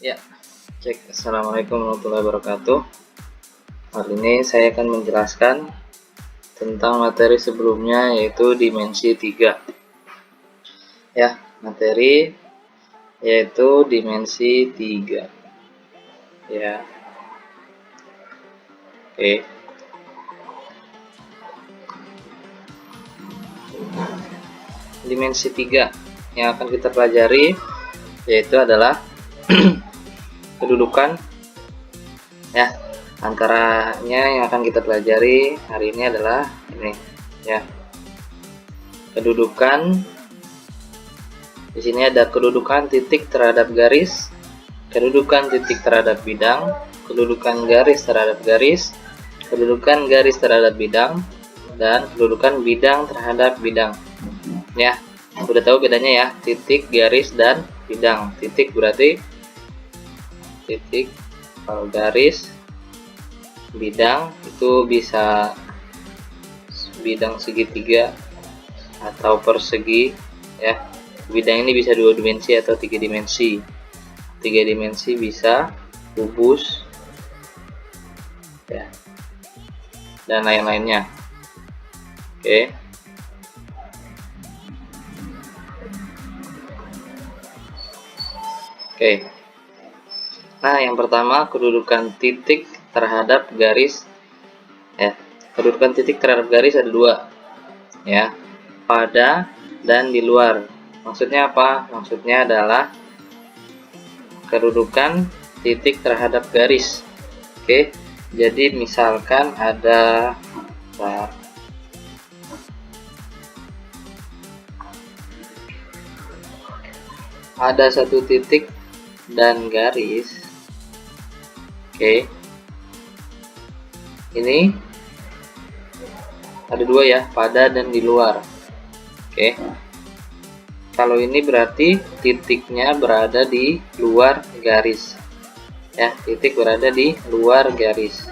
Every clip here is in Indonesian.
Ya, cek. Assalamualaikum warahmatullahi wabarakatuh. Hari ini saya akan menjelaskan tentang materi sebelumnya, yaitu dimensi 3. Ya, materi yaitu dimensi 3. Ya. Oke. Dimensi 3 yang akan kita pelajari yaitu adalah kedudukan, ya. Antaranya yang akan kita pelajari hari ini adalah ini, ya. Kedudukan. Di sini ada kedudukan titik terhadap garis, kedudukan titik terhadap bidang, kedudukan garis terhadap garis, kedudukan garis terhadap bidang, dan kedudukan bidang terhadap bidang. Ya, udah tahu bedanya ya, titik, garis, dan bidang. Titik berarti titik, kalau garis, bidang itu bisa bidang segitiga atau persegi, ya. Bidang ini bisa 2 dimensi atau 3 dimensi. 3 dimensi bisa kubus, ya, dan lain-lainnya. Oke. Oke. Nah, yang pertama kedudukan titik terhadap garis, ya. Kedudukan titik terhadap garis ada 2, ya. Pada dan di luar. Maksudnya apa? Maksudnya adalah kedudukan titik terhadap garis. Oke. Jadi misalkan ada satu titik dan garis. Oke. Ini ada 2 ya, pada dan di luar. Oke. Kalau ini berarti titiknya berada di luar garis. Ya, titik berada di luar garis.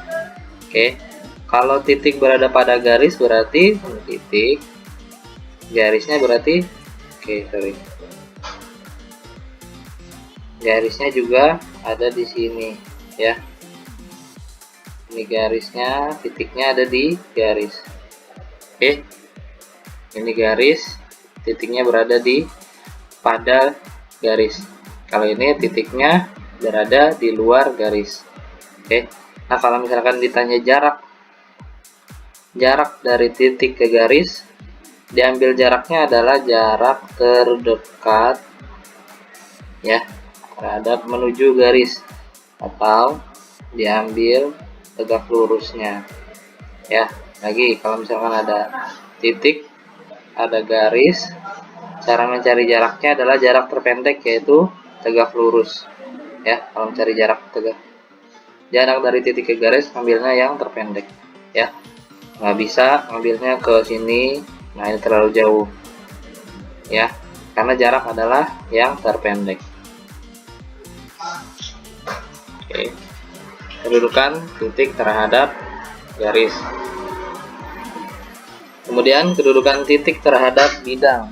Oke. Kalau titik berada pada garis berarti titik, garisnya berarti garisnya juga ada di sini, ya. Ini garisnya, titiknya ada di garis. Oke. Ini garis, titiknya berada di pada garis. Kalau ini titiknya berada di luar garis. Oke. Nah, kalau misalkan ditanya jarak dari titik ke garis, diambil jaraknya adalah jarak terdekat, ya, terhadap menuju garis, atau diambil tegak lurusnya, ya. Lagi, kalau misalkan ada titik, ada garis, cara mencari jaraknya adalah jarak terpendek, yaitu tegak lurus, ya. Kalau mencari jarak dari titik ke garis, ambilnya yang terpendek, ya. Nggak bisa ambilnya ke sini, nah ini terlalu jauh, ya, karena jarak adalah yang terpendek. Oke. Kedudukan titik terhadap garis. Kemudian kedudukan titik terhadap bidang.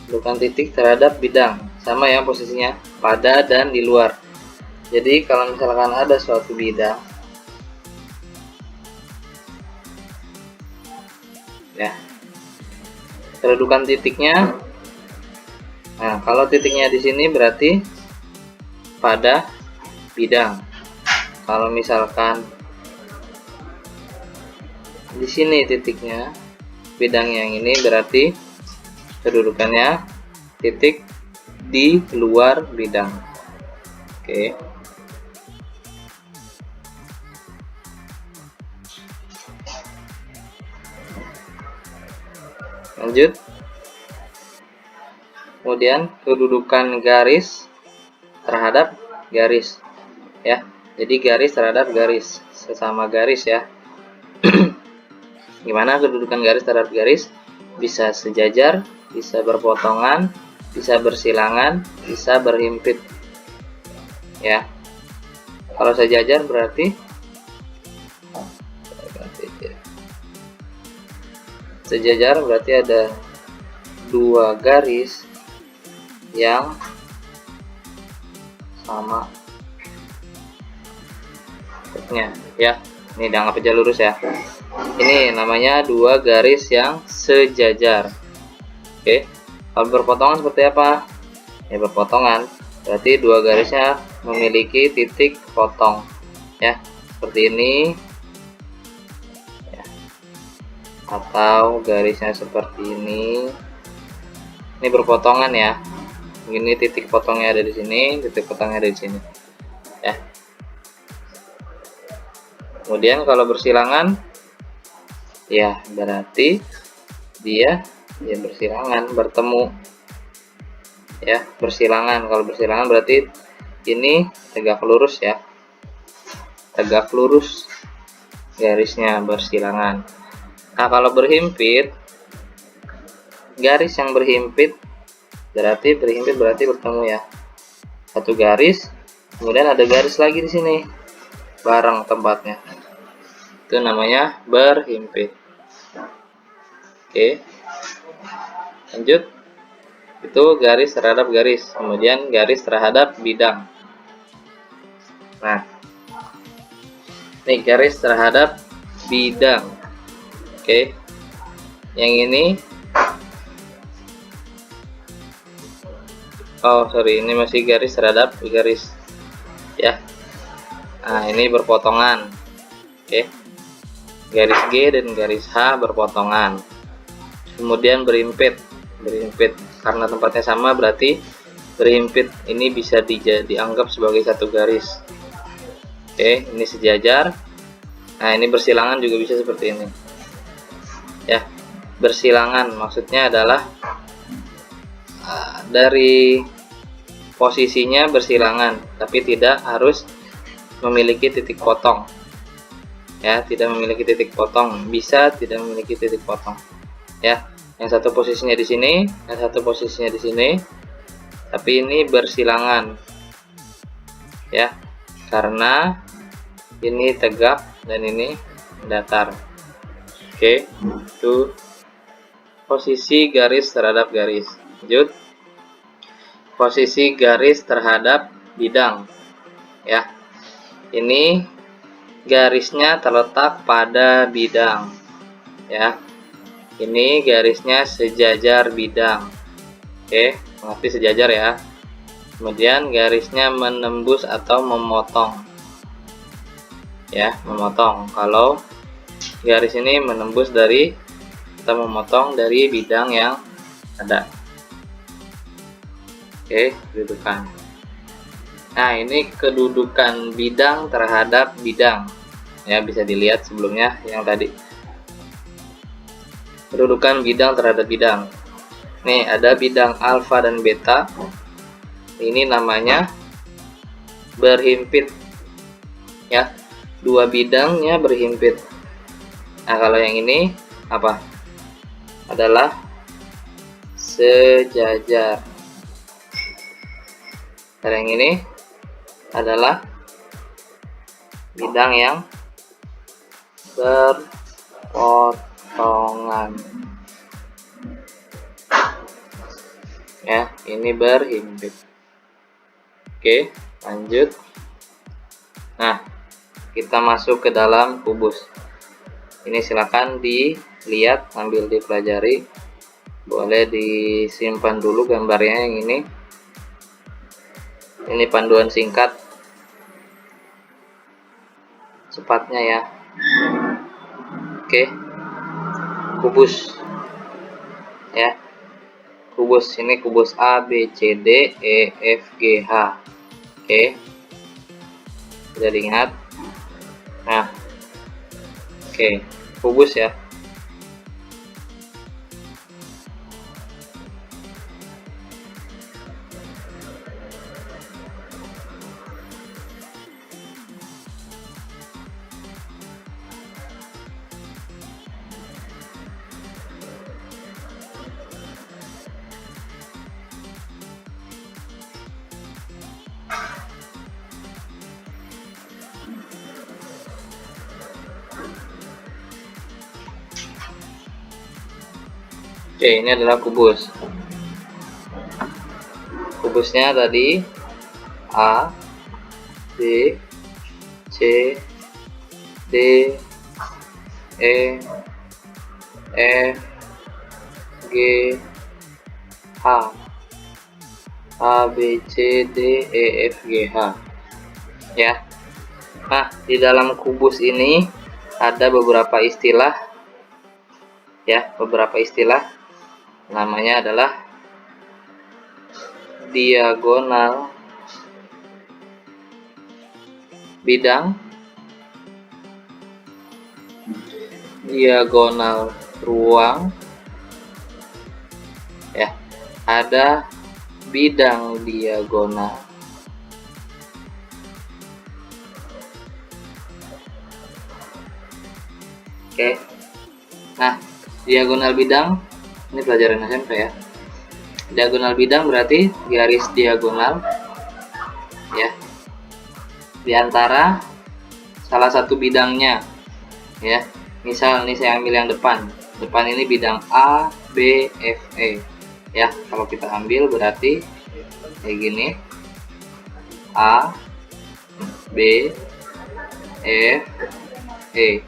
Kedudukan titik terhadap bidang sama ya posisinya, pada dan di luar. Jadi kalau misalkan ada suatu bidang, ya, kedudukan titiknya, nah kalau titiknya di sini berarti pada bidang. Kalau misalkan di sini titiknya, bidang yang ini berarti kedudukannya titik di luar bidang. Oke. Lanjut. Kemudian kedudukan garis terhadap garis, ya. Jadi garis terhadap garis, sesama garis, ya. Gimana kedudukan garis terhadap garis? Bisa sejajar, bisa berpotongan, bisa bersilangan, bisa berhimpit, ya. Kalau sejajar berarti ada 2 garis yang sama nya ya. Ini dianggap aja lurus ya. Ini namanya dua garis yang sejajar. Oke, kalau berpotongan seperti apa? Ya, berpotongan berarti dua garisnya memiliki titik potong ya, seperti ini ya. Atau garisnya seperti ini berpotongan ya. Ini titik potongnya ada di sini, titik potongnya ada di sini ya. Kemudian kalau bersilangan ya berarti dia bersilangan, bertemu ya, bersilangan. Kalau bersilangan berarti ini tegak lurus ya, tegak lurus garisnya, bersilangan. Nah, kalau berhimpit, garis yang berhimpit berarti bertemu ya, satu garis, kemudian ada garis lagi di sini bareng tempatnya, itu namanya berhimpit. Oke, lanjut. Itu garis terhadap garis, kemudian garis terhadap bidang. Nah, ini garis terhadap bidang. Oke, yang ini ini masih garis terhadap garis ya. Nah, ini berpotongan. Oke, garis G dan garis H berpotongan, kemudian berhimpit karena tempatnya sama berarti berhimpit ini bisa dianggap sebagai satu garis. Oke, ini sejajar. Nah, ini bersilangan juga bisa seperti ini ya. Bersilangan maksudnya adalah dari posisinya bersilangan, tapi tidak harus memiliki titik potong ya, tidak memiliki titik potong, bisa tidak memiliki titik potong ya. Yang satu posisinya di sini, yang satu posisinya di sini, tapi ini bersilangan ya, karena ini tegak dan ini datar. Oke, itu posisi garis terhadap garis. Lanjut, posisi garis terhadap bidang ya. Ini garisnya terletak pada bidang ya. Ini garisnya sejajar bidang. Oke, mengerti sejajar ya. Kemudian garisnya menembus atau memotong ya, memotong. Kalau garis ini menembus dari atau memotong dari bidang yang ada. Oke, kedudukan. Nah, ini kedudukan bidang terhadap bidang ya, bisa dilihat sebelumnya yang tadi. Kedudukan bidang terhadap bidang. Nih, ada bidang alfa dan beta. Ini namanya berhimpit ya. Dua bidangnya berhimpit. Nah, kalau yang ini apa? Adalah sejajar. Dan yang ini adalah bidang yang berpotongan ya, ini berhimpit. Oke, lanjut. Nah, kita masuk ke dalam kubus. Ini silakan dilihat sambil dipelajari, boleh disimpan dulu gambarnya yang ini. Ini panduan singkat cepatnya ya. Oke, kubus ya, kubus ini kubus A B C D E F G H. Oke, sudah diingat. Nah, oke, kubus ya. Oke, ini adalah kubus. Kubusnya tadi A, B, C, D, E, F, G, H. A, B, C, D, E, F, G, H. Ya. Nah, di dalam kubus ini ada beberapa istilah, ya, beberapa istilah. Namanya adalah diagonal bidang, diagonal ruang, ya, ada bidang diagonal, oke. Nah, diagonal bidang ini pelajaran SMP ya. Diagonal bidang berarti garis diagonal, ya, di antara salah satu bidangnya, ya. Misal nih saya ambil yang depan ini bidang A, B, F, E, ya. Kalau kita ambil berarti kayak gini, A, B, F, E.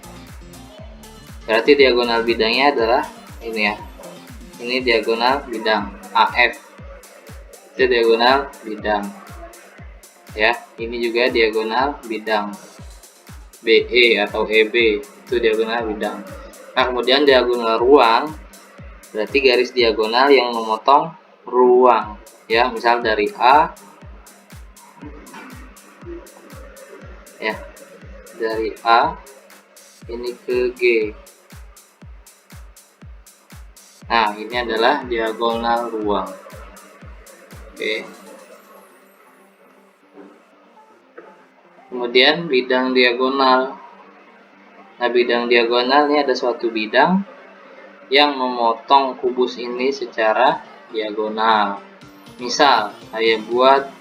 Berarti diagonal bidangnya adalah ini ya. Ini diagonal bidang AF. Itu diagonal bidang. Ya, ini juga diagonal bidang BE atau EB. Itu diagonal bidang. Nah, kemudian diagonal ruang berarti garis diagonal yang memotong ruang. Ya, misal dari A, ya, dari A ini ke G. Nah, ini adalah diagonal ruang. Oke. Kemudian bidang diagonal. Nah, bidang diagonal ini ada suatu bidang yang memotong kubus ini secara diagonal. Misal, saya buat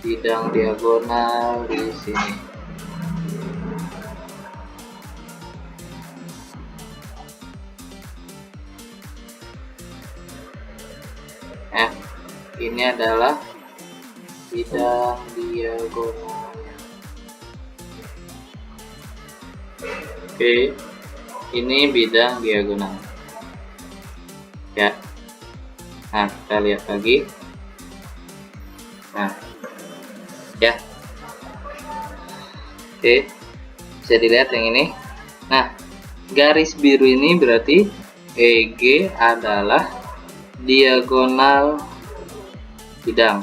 bidang diagonal di sini. Ini adalah bidang diagonalnya. Oke, ini bidang diagonal. Ya. Nah, kita lihat lagi. Nah, ya. Oke, bisa dilihat yang ini. Nah, garis biru ini berarti EG adalah diagonal bidang.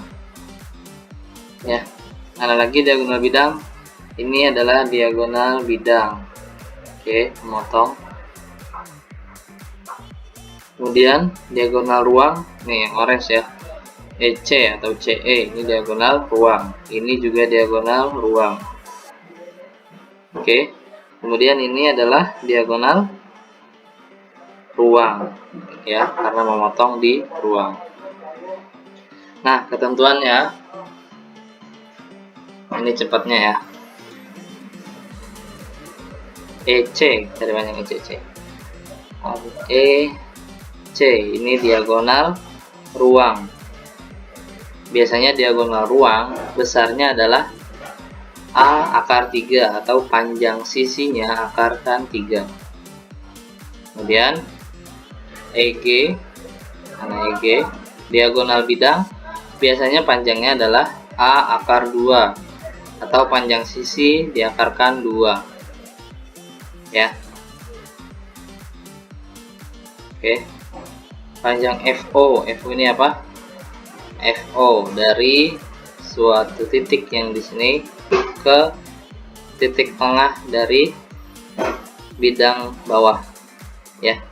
Ya, ada lagi diagonal bidang. Ini adalah diagonal bidang. Oke, memotong. Kemudian diagonal ruang, nih yang orange ya, EC atau CE, ini diagonal ruang. Ini juga diagonal ruang. Oke, kemudian ini adalah diagonal ruang, ya, karena memotong di ruang. Nah, ketentuannya ini cepatnya ya. EC, cari banyak EC. EC ini diagonal ruang. Biasanya diagonal ruang besarnya adalah A akar 3 atau panjang sisinya akarkan 3. Kemudian EG, karena EG diagonal bidang biasanya panjangnya adalah A akar 2 atau panjang sisi diakarkan 2. Ya. Oke. Panjang FO. FO ini apa? FO dari suatu titik yang di sini ke titik tengah dari bidang bawah. Ya.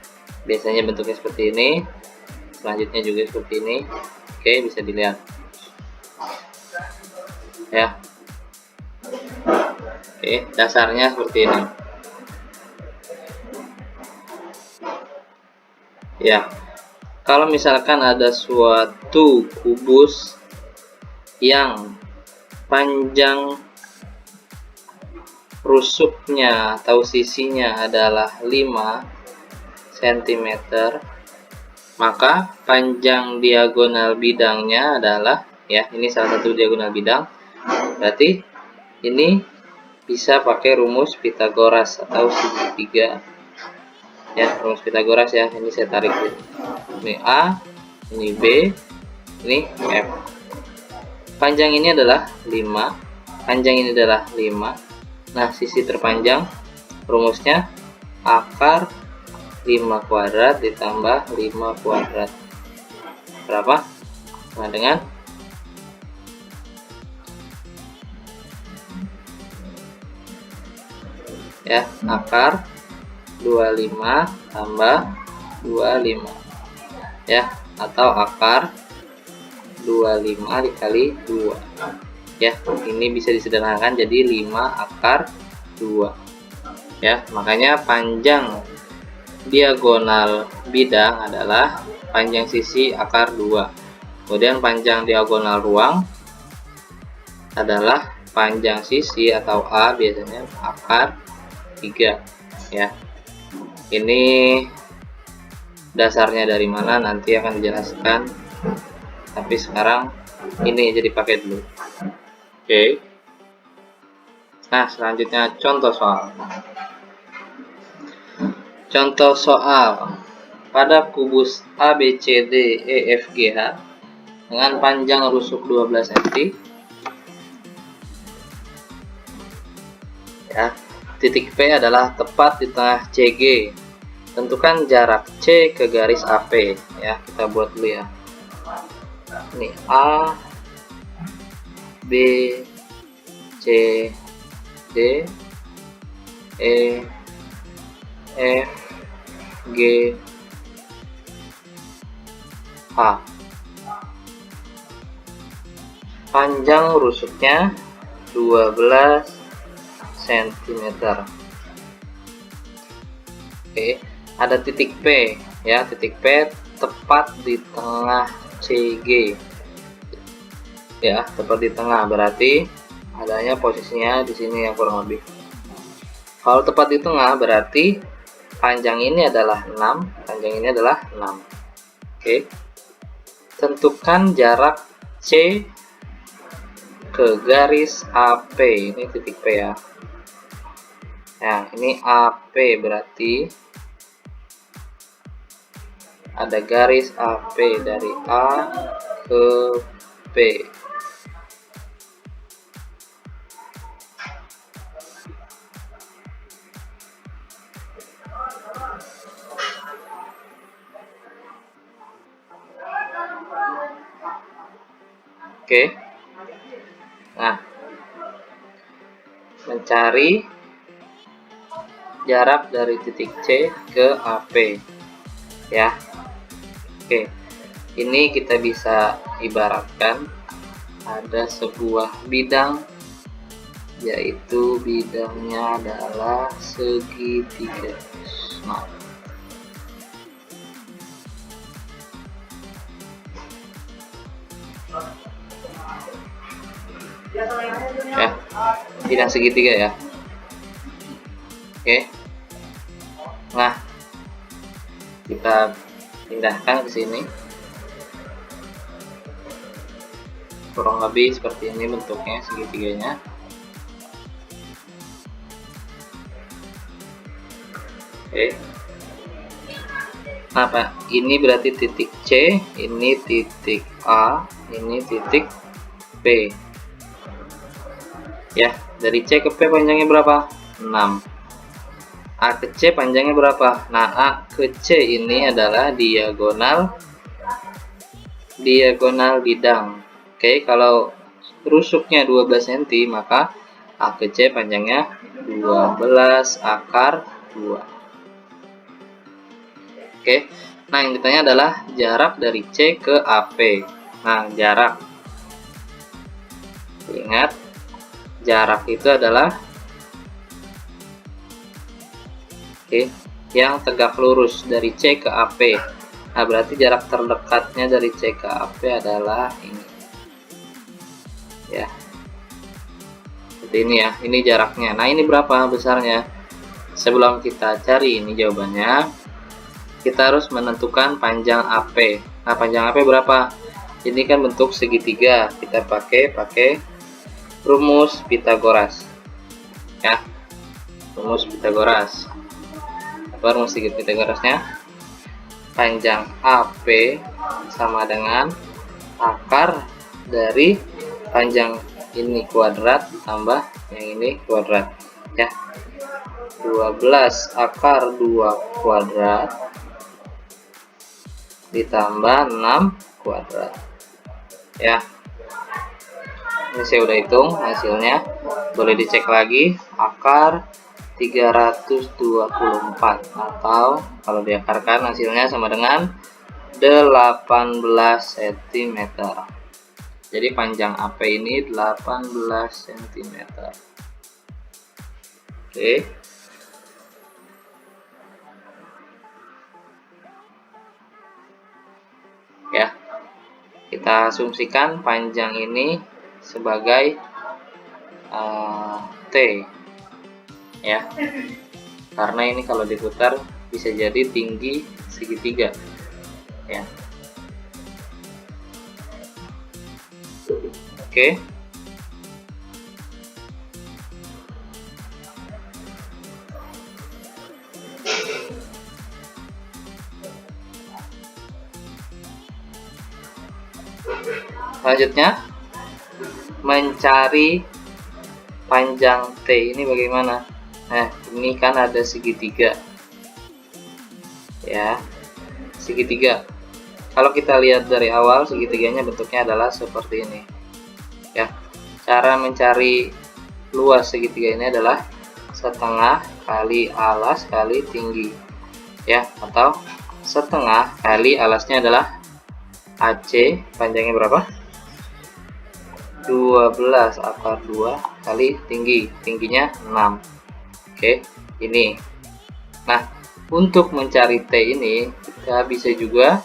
Biasanya bentuknya seperti ini. Selanjutnya juga seperti ini. Oke, bisa dilihat. Ya. Oke, dasarnya seperti ini. Ya. Kalau misalkan ada suatu kubus yang panjang rusuknya atau sisinya adalah 5 cm, maka panjang diagonal bidangnya adalah, ya, ini salah satu diagonal bidang, Berarti ini bisa pakai rumus Pitagoras atau segitiga. Ya, rumus Pitagoras ya. Ini saya tarik dulu. Ini A, ini B, ini F. Panjang ini adalah 5, panjang ini adalah 5. Nah, sisi terpanjang rumusnya akar 5 kuadrat ditambah 5 kuadrat. Berapa? Nah, dengan ya, akar 25 tambah 25 ya, atau akar 25 dikali 2 ya. Ini bisa disederhanakan jadi 5 akar 2 ya. Makanya panjang diagonal bidang adalah panjang sisi akar 2. Kemudian panjang diagonal ruang adalah panjang sisi atau A biasanya akar 3 ya. Ini dasarnya dari mana nanti akan dijelaskan, tapi sekarang ini jadi pakai dulu. Oke. Nah, selanjutnya contoh soal. Contoh soal. Pada kubus ABCD EFGH dengan panjang rusuk 12 cm ya. Titik P adalah tepat di tengah CG. Tentukan jarak C ke garis AP ya. Kita buat dulu ya. Ini A, B, C, D, E, F, G, H. Panjang rusuknya 12 cm. Oke, ada titik P ya. Titik P tepat di tengah CG ya, tepat di tengah, berarti adanya posisinya di sini yang kurang lebih. Kalau tepat di tengah berarti panjang ini adalah 6, panjang ini adalah 6. Oke. Tentukan jarak C ke garis AP. Ini titik P ya. Nah, ini AP berarti ada garis AP dari A ke P. Oke. Nah, mencari jarak dari titik C ke AP ya. Oke, ini kita bisa ibaratkan ada sebuah bidang, yaitu bidangnya adalah segitiga. Nah, ya, bidang segitiga ya. Oke. Nah, kita pindahkan ke sini. Kurang lebih seperti ini bentuknya segitiganya. Oke. Nah, Pak, ini berarti titik C, ini titik A, ini titik P. Ya, dari C ke P panjangnya berapa? 6. A ke C panjangnya berapa? Nah, A ke C ini adalah diagonal bidang. Oke, kalau rusuknya 12 cm, maka A ke C panjangnya 12 akar 2. Oke. Nah, yang ditanya adalah jarak dari C ke AP. Nah, jarak. Ingat, jarak itu adalah yang tegak lurus dari C ke AP. Nah, berarti jarak terdekatnya dari C ke AP adalah ini. Ya. Seperti ini ya. Ini jaraknya. Nah, ini berapa besarnya? Sebelum kita cari ini jawabannya, kita harus menentukan panjang AP. Nah, panjang AP berapa? Ini kan bentuk segitiga. Kita pakai rumus Pitagoras. Ya, rumus Pitagoras. Apa rumus Pitagorasnya? Panjang AP sama dengan akar dari panjang ini kuadrat tambah yang ini kuadrat, ya. 12 akar 2 kuadrat ditambah 6 kuadrat, ya. Ini saya udah hitung hasilnya, boleh dicek lagi. Akar 324 atau kalau diakarkan hasilnya sama dengan 18 cm. Jadi panjang AP ini 18 cm. Oke. Ya. Kita asumsikan panjang ini sebagai T, ya. Karena ini kalau diputar bisa jadi tinggi segitiga, ya. Oke. Selanjutnya, mencari panjang T ini bagaimana? Nah, ini kan ada segitiga, ya, segitiga. Kalau kita lihat dari awal, segitiganya bentuknya adalah seperti ini, ya. Cara mencari luas segitiga ini adalah setengah kali alas kali tinggi, ya, atau setengah kali alasnya adalah AC, panjangnya berapa? 12 akar 2 kali tingginya 6. Oke, ini. Nah, untuk mencari T ini kita bisa juga,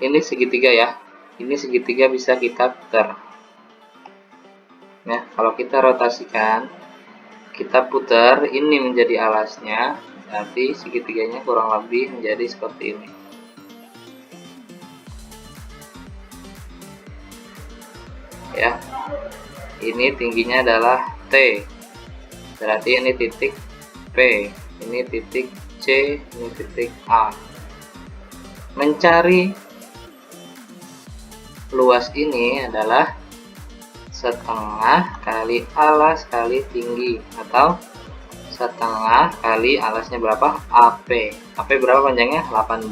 ini segitiga ya, ini segitiga bisa kita putar. Nah, kalau kita rotasikan, kita putar, ini menjadi alasnya, berarti segitiganya kurang lebih menjadi seperti ini. Ya, ini tingginya adalah T, berarti ini titik P, ini titik C, ini titik A. Mencari luas ini adalah setengah kali alas kali tinggi, atau setengah kali alasnya berapa? AP. AP berapa panjangnya? 18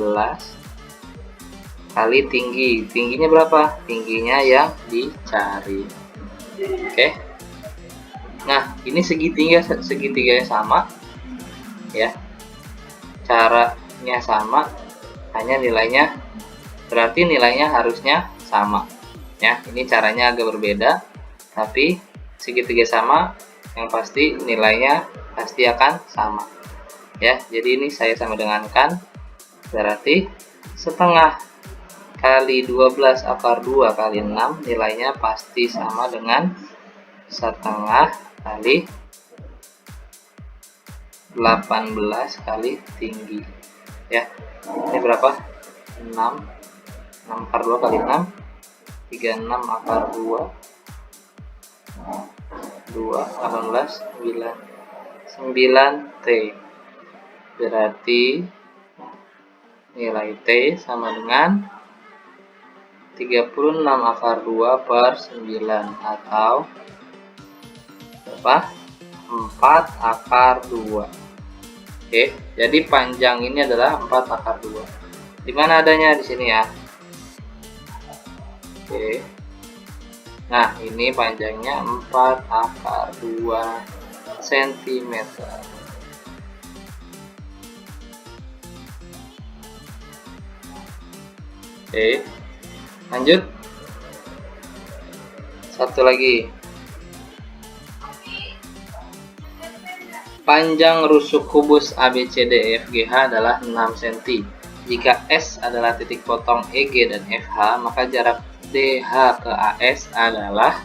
kali tingginya berapa? Tingginya yang dicari. Oke. Nah, ini segitiganya sama, ya. Caranya sama, hanya nilainya, berarti nilainya harusnya sama, ya. Ini caranya agak berbeda, tapi segitiga sama, yang pasti nilainya pasti akan sama, ya. Jadi ini saya sama dengankan, berarti setengah kali 12 akar 2 kali 6 nilainya pasti sama dengan setengah kali 18 kali tinggi, ya. Ini berapa? 6 akar 2 kali 6, 36 akar 2 18 9 T, berarti nilai T sama dengan 36 akar 2 per 9, atau berapa? 4 akar 2. Oke, jadi panjang ini adalah 4 akar 2. Di mana adanya? Di sini ya. Oke. Nah, ini panjangnya 4 akar 2 cm. Oke. Lanjut, satu lagi, panjang rusuk kubus ABCDEFGH adalah 6 cm. Jika S adalah titik potong EG dan FH, maka jarak DH ke AS adalah,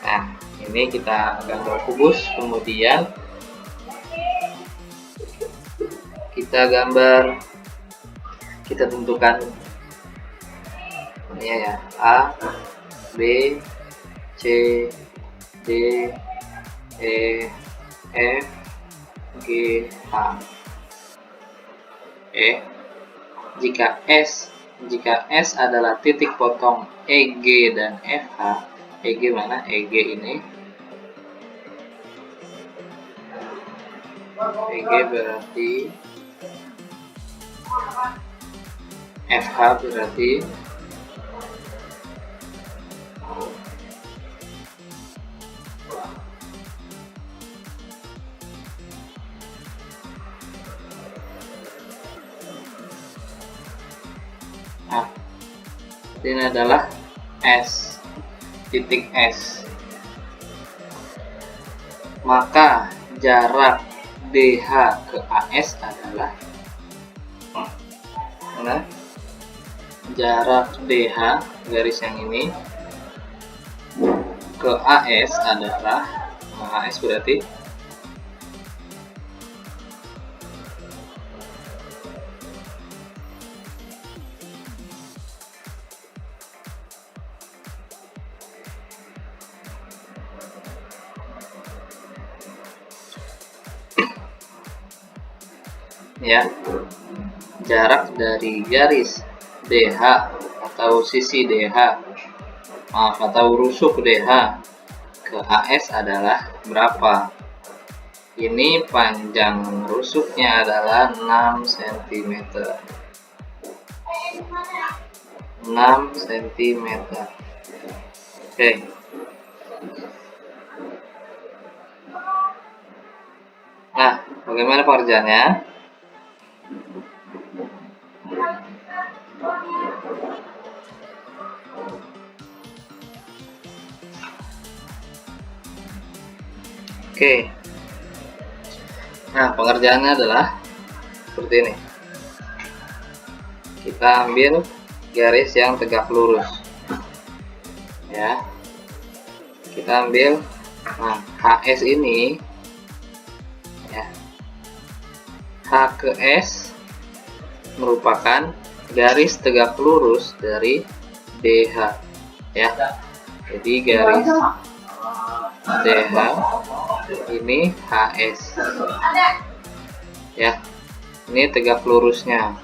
nah, ini kita gambar kubus, kemudian kita tentukan ini ya, A, B, C, D, E, F, G, H. Jika S adalah titik potong EG dan FH, EG mana? EG ini. EG berarti FH berarti ini adalah S, titik S. Maka jarak DH ke AS adalah jarak DH garis yang ini ke AS adalah AS berarti ya, jarak dari garis DH atau sisi DH atau rusuk DH ke AS adalah berapa? Ini panjang rusuknya adalah 6 cm. 6 cm. Oke. Nah, bagaimana pengerjaannya? Oke. Nah, pengerjaannya adalah seperti ini. Kita ambil garis yang tegak lurus. Ya. Kita ambil HS ini ya. H ke S merupakan garis tegak lurus dari DH ya. Jadi garis DH ini HS ya, ini tegak lurusnya.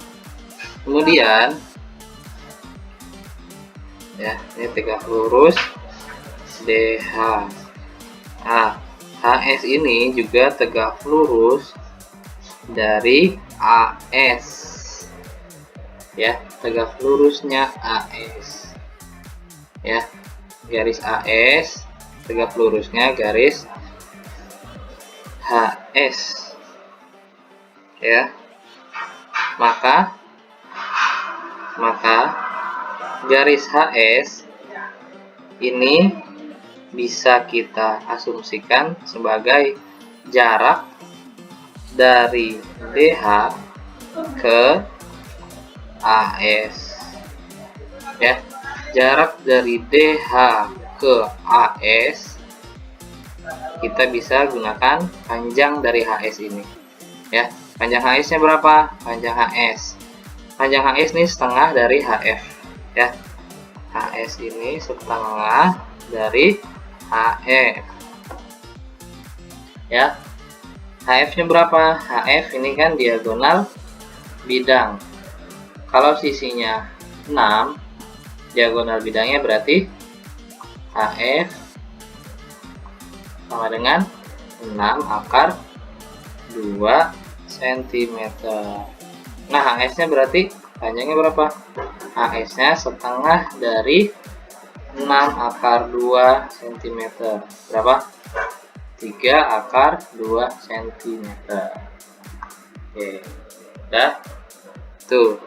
Kemudian ya, ini tegak lurus DH. Nah, HS ini juga tegak lurus dari AS ya, tegak lurusnya AS ya, garis AS tegak lurusnya garis HS ya. Maka garis HS ini bisa kita asumsikan sebagai jarak dari DH ke AS ya. Jarak dari DH ke AS kita bisa gunakan panjang dari HS ini ya. Panjang HS nya berapa? Panjang HS ini setengah dari HF ya. HS ini setengah dari HF ya. HF nya berapa? HF ini kan diagonal bidang. Kalau sisinya 6, diagonal bidangnya berarti HF sama dengan 6 akar 2 cm. Nah, HS nya berarti panjangnya berapa? HS nya setengah dari 6 akar 2 cm. Berapa? 3 akar 2 cm. Oke, udah tuh.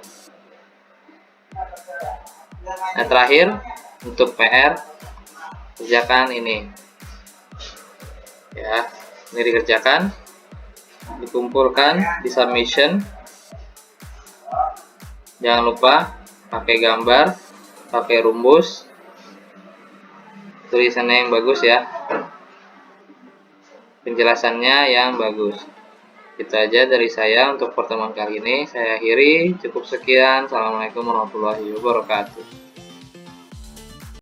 Nah, terakhir untuk PR, kerjakan ini ya. Ini dikerjakan, dikumpulkan di submission. Jangan lupa pakai gambar, pakai rumus, tulisannya yang bagus ya, penjelasannya yang bagus. Itu aja dari saya untuk pertemuan kali ini. Saya akhiri, cukup sekian. Assalamualaikum warahmatullahi wabarakatuh.